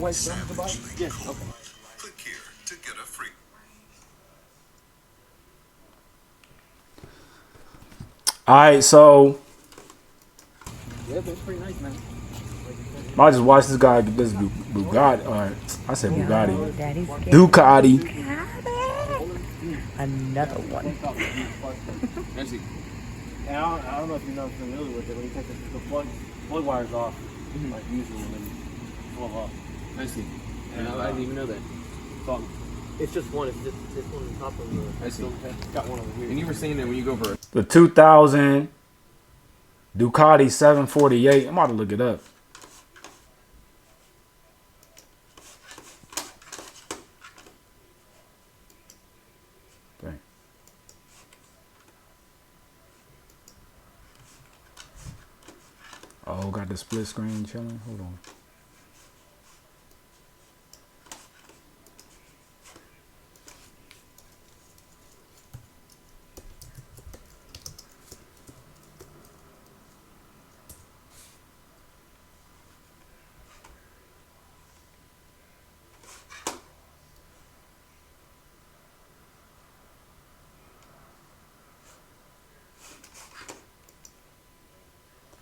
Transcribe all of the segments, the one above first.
White the bike? Yes. Okay. Click here to get a free. All right, so Yeah, that's pretty nice, man. I just watched this guy get this Bugatti. I said Bugatti. Daddy's Ducati. Another one. Actually, and I don't know if you're familiar with it. When you take the plug wires off, like usually, and then pull off. I see. And I didn't even know that. So, it's just one. It's one on top of the. I see. Got one over here. And you were saying that when you go for The 2000 Ducati 748. I'm about to look it up. Dang. Oh, got the split screen chilling. Hold on.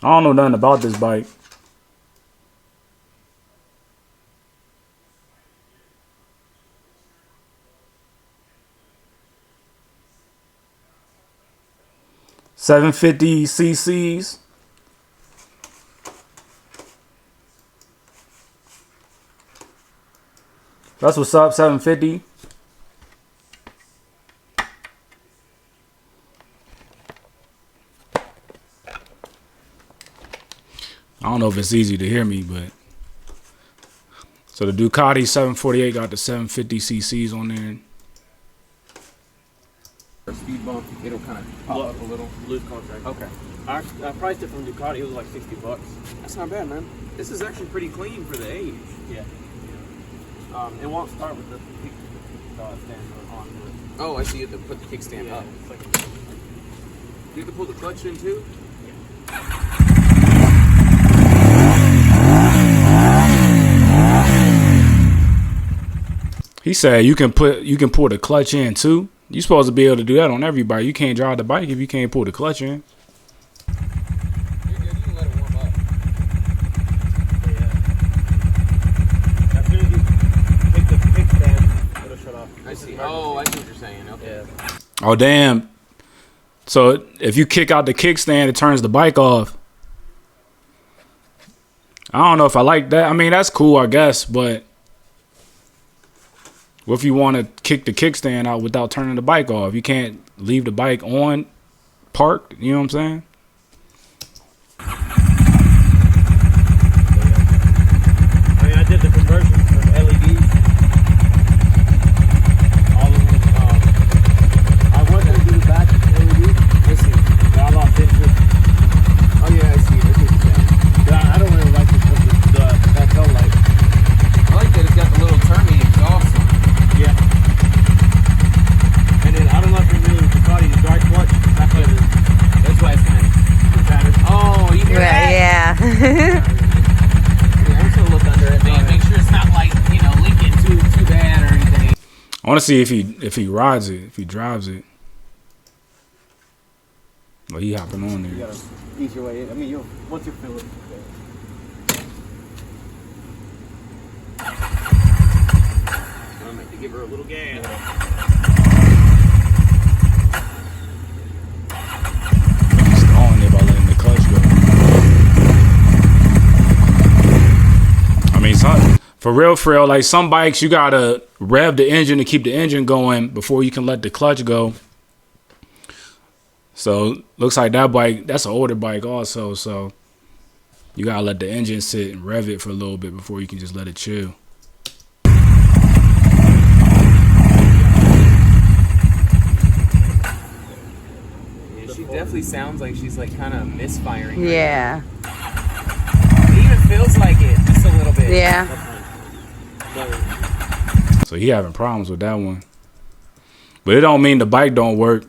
I don't know nothing about this bike. $750 cc's. That's what's up, 750. I don't know if it's easy to hear me, but so the Ducati 748 got the 750 cc's on there. a speed bump, it'll kind of pop up a little. Loose contract. Okay. I priced it from Ducati. It was like $60. That's not bad, man. This is actually pretty clean for the age. Yeah. It won't start with the kick stand on. Oh, I see. You have to put the kickstand up. It's like, You have to pull the clutch in too? He said you can pull the clutch in too. You're supposed to be able to do that on every bike. You can't drive the bike if you can't pull the clutch in. You're good. You can let it warm up. yeah. As soon as you take the kickstand, it'll shut off. I see. Oh, I see what you're saying. Okay. Yeah. Oh damn! So if you kick out the kickstand, it turns the bike off. I don't know if I like that. I mean, that's cool, I guess, but what if you want to kick the kickstand out without turning the bike off? You can't leave the bike on parked. You know what I'm saying? I mean, I did the conversion from LEDs. All of them. I was going to do the back LED. I see. But I lost interest. Oh, yeah, I see. I see what you're saying. But I don't really like the that tail light. I like that it's got the little turny exhaust on it. Yeah. And then I don't know if you're familiar with Ducati's dry clutch. That's why it's kind of Tattered. Oh, you hear that? Yeah. Yeah, I'm just going to look under it. Make sure it's not like, leaking too bad or anything. I want to see if he rides it, if he drives it. Well, he hopping on You there. gotta ease your way in. I mean, once you feel it. I'm going to give her a little gas. He's on there by letting the clutch go. I mean, for real, like some bikes, you gotta rev the engine to keep the engine going before you can let the clutch go. So looks like that bike, that's an older bike also. So you gotta let the engine sit and rev it for a little bit before you can just let it chill. Yeah, she definitely sounds like she's like kind of misfiring. right Yeah. now. It even feels like it just a little bit. Yeah. So he having problems with that one. But it don't mean the bike don't work.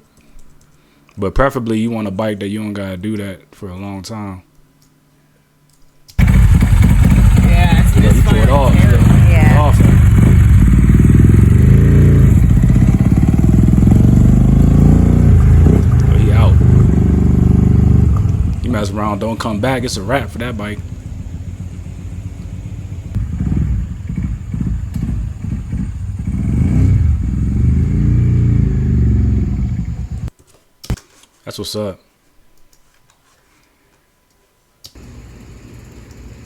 But preferably you want a bike that you don't gotta do that for a long time. Yeah, it's You pull it off. misfiring. don't come back, it's a wrap for that bike. That's what's up.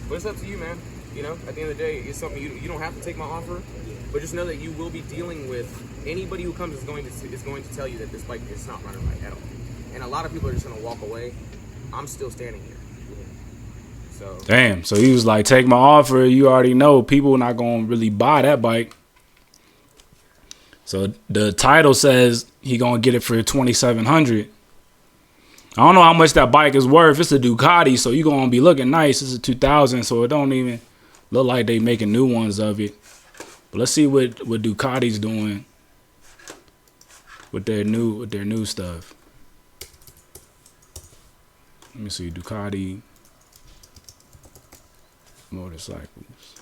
But it's up to you, man. You know, at the end of the day, it's something you don't have to take my offer, but just know that you will be dealing with anybody who comes is going to tell you that this bike is not running right at all. And a lot of people are just going to walk away. I'm still standing here. So damn. So he was like, take my offer. You already know people are not going to really buy that bike. So the title says he going to get it for $2,700. I don't know how much that bike is worth. It's a Ducati, so you're going to be looking nice. It's a 2000, so it don't even look like they making new ones of it. But let's see what Ducati's doing with their new stuff. Let me see, Ducati motorcycles.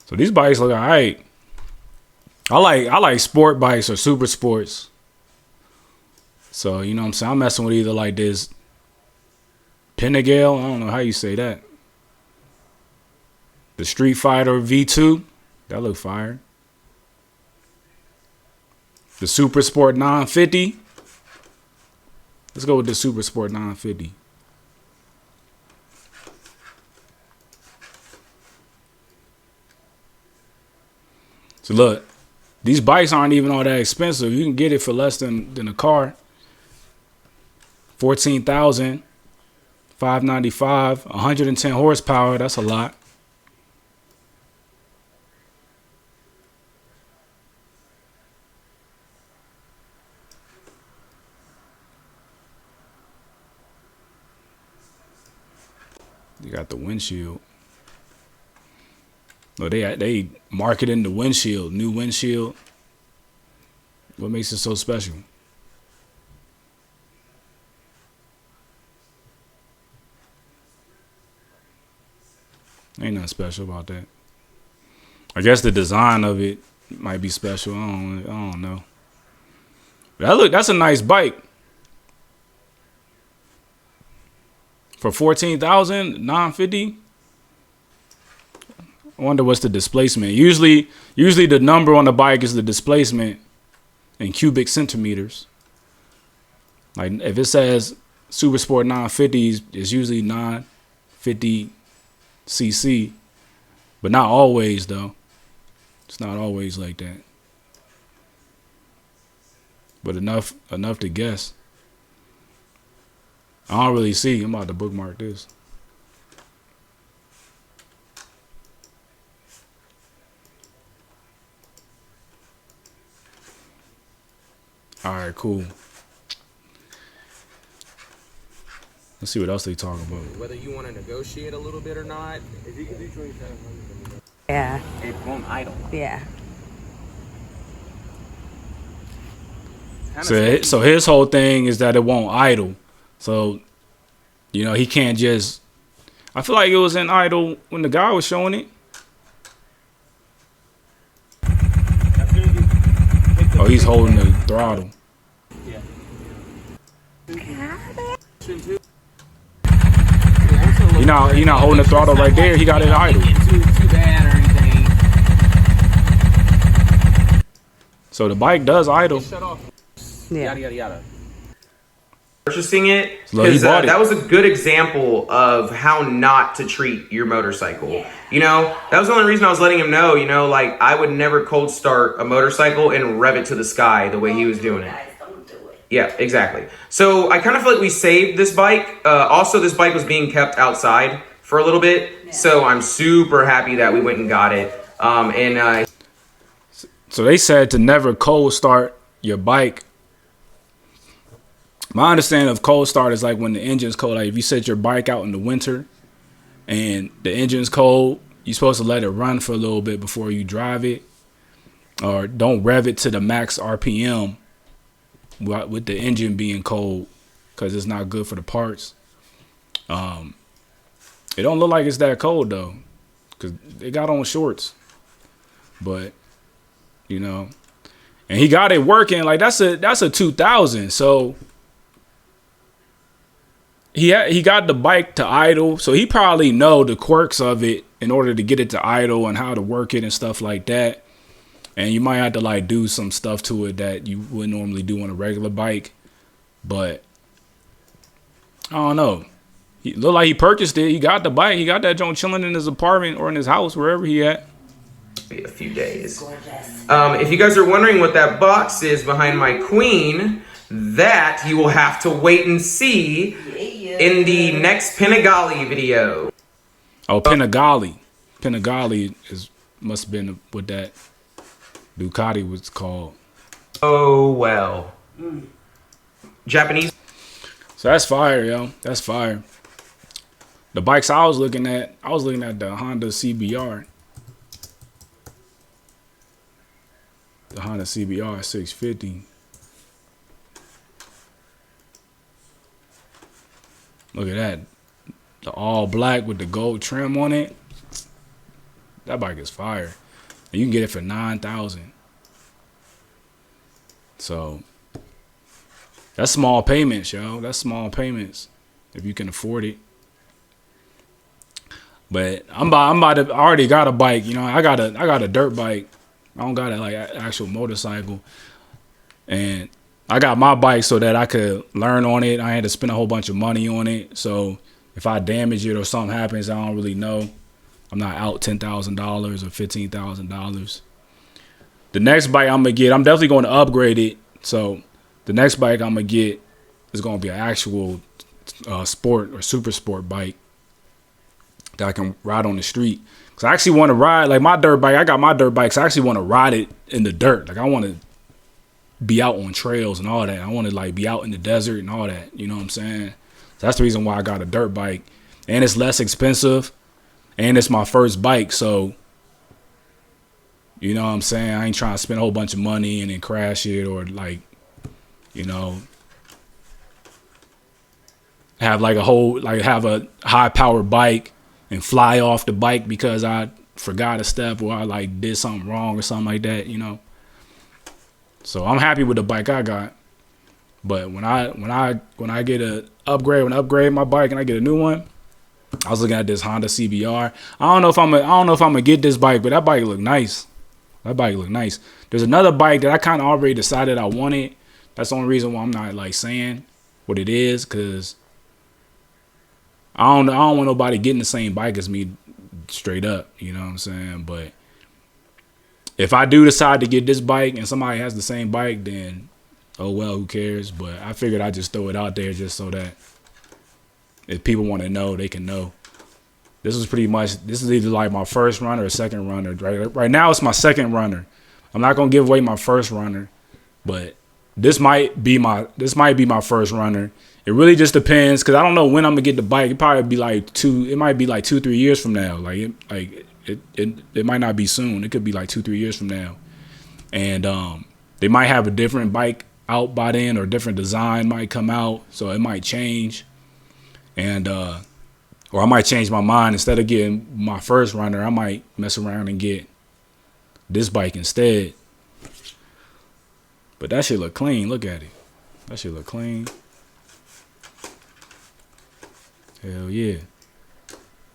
So these bikes look alright. I like sport bikes or super sports. So, you know what I'm saying? I'm messing with either like this Pinagale, I don't know how you say that. The Street Fighter V2, that look fire. The Super Sport 950. Let's go with the Super Sport 950. So look, these bikes aren't even all that expensive. You can get it for less than a car. $14,595, 110 horsepower. That's a lot. You got the windshield. Well, they marketing the windshield, new windshield. What makes it so special? Ain't nothing special about that. I guess the design of it might be special. I don't know. But that's a nice bike. For $14,950. I wonder what's the displacement. Usually the number on the bike is the displacement in cubic centimeters. Like if it says Super Sport 950s, it's usually 950 cc, but not always though. It's not always like that. But enough to guess. I don't really see. I'm about to bookmark this. All right, cool. Let's see what else they talking about. whether you want to negotiate a little bit or not, If you can do 2700, Yeah. it won't idle. Yeah. So his whole thing is that it won't idle. So, you know, he can't just. I feel like it was in idle when the guy was showing it. Oh, he's holding the throttle. yeah. You're not holding the throttle right there. He got it idle. Too bad or anything. So the bike does idle. Shut off. Yeah. Yada yada yada. Purchasing it Look, he because bought it. that was a good example of how not to treat your motorcycle. You know, that was the only reason I was letting him know, you know, like I would never cold start a motorcycle and rev it to the sky the way he was doing it. Yeah, exactly. So I kind of feel like we saved this bike. Also, this bike was being kept outside for a little bit. So I'm super happy that we went and got it. So they said to never cold start your bike. My understanding of cold start is like when the engine's cold. Like if you set your bike out in the winter and the engine's cold, you're supposed to let it run for a little bit before you drive it. or don't rev it to the max RPM with the engine being cold, because it's not good for the parts. It don't look like it's that cold though, because they got on shorts. But you know, and he got it working. Like that's a 2000. So he got the bike to idle, so he probably know the quirks of it in order to get it to idle and how to work it and stuff like that. And you might have to like do some stuff to it that you wouldn't normally do on a regular bike. But I don't know. He looked like he purchased it. He got the bike. He got that joint chilling in his apartment or in his house, wherever he at. A few days. If you guys are wondering what that box is behind my queen, that you will have to wait and see in the next Pinagali video. Oh, Pinagali. Pinagali must have been what that Ducati was called. Oh well. Japanese. So that's fire, yo. That's fire. The bikes I was looking at the Honda CBR. The Honda CBR 650. Look at that. The all black with the gold trim on it. That bike is fire. And you can get it for $9,000. So that's small payments, yo. That's small payments if you can afford it. But I already got a bike, you know. I got a dirt bike. I don't got a like actual motorcycle. And I got my bike so that I could learn on it. I had to spend a whole bunch of money on it. So if I damage it or something happens, I don't really know. I'm not out $10,000 or $15,000. The next bike I'm gonna get, I'm definitely going to upgrade it. So the next bike I'm gonna get is gonna be an actual sport or super sport bike that I can ride on the street. Cause I actually want to ride like my dirt bike. I got my dirt bikes. I actually want to ride it in the dirt. Like I want to be out on trails and all that. I want to like be out in the desert and all that. You know what I'm saying? So that's the reason why I got a dirt bike, and it's less expensive, and it's my first bike. So you know what I'm saying? I ain't trying to spend a whole bunch of money and then crash it or like, you know, have a high powered bike and fly off the bike because I forgot a step or I like did something wrong or something like that, you know. So I'm happy with the bike I got. But when I get a upgrade, when I upgrade my bike and I get a new one, I was looking at this Honda CBR. I don't know if I'm gonna get this bike, but that bike look nice. That bike look nice. There's another bike that I kind of already decided I wanted. That's the only reason why I'm not like saying what it is, cause I don't want nobody getting the same bike as me straight up. You know what I'm saying? But if I do decide to get this bike and somebody has the same bike, then oh well, who cares? But I figured I'd just throw it out there just so that if people want to know, they can know. This is either like my first runner or second runner. Right now it's my second runner. I'm not gonna give away my first runner, but this might be my first runner. It really just depends, because I don't know when I'm gonna get the bike. It probably be like 2-3 years from now. It might not be soon. It could be like 2-3 years from now. And they might have a different bike out by then, or a different design might come out, so it might change. And or I might change my mind. Instead of getting my first runner, I might mess around and get this bike instead. But that shit look clean. Look at it. That shit look clean. Hell yeah.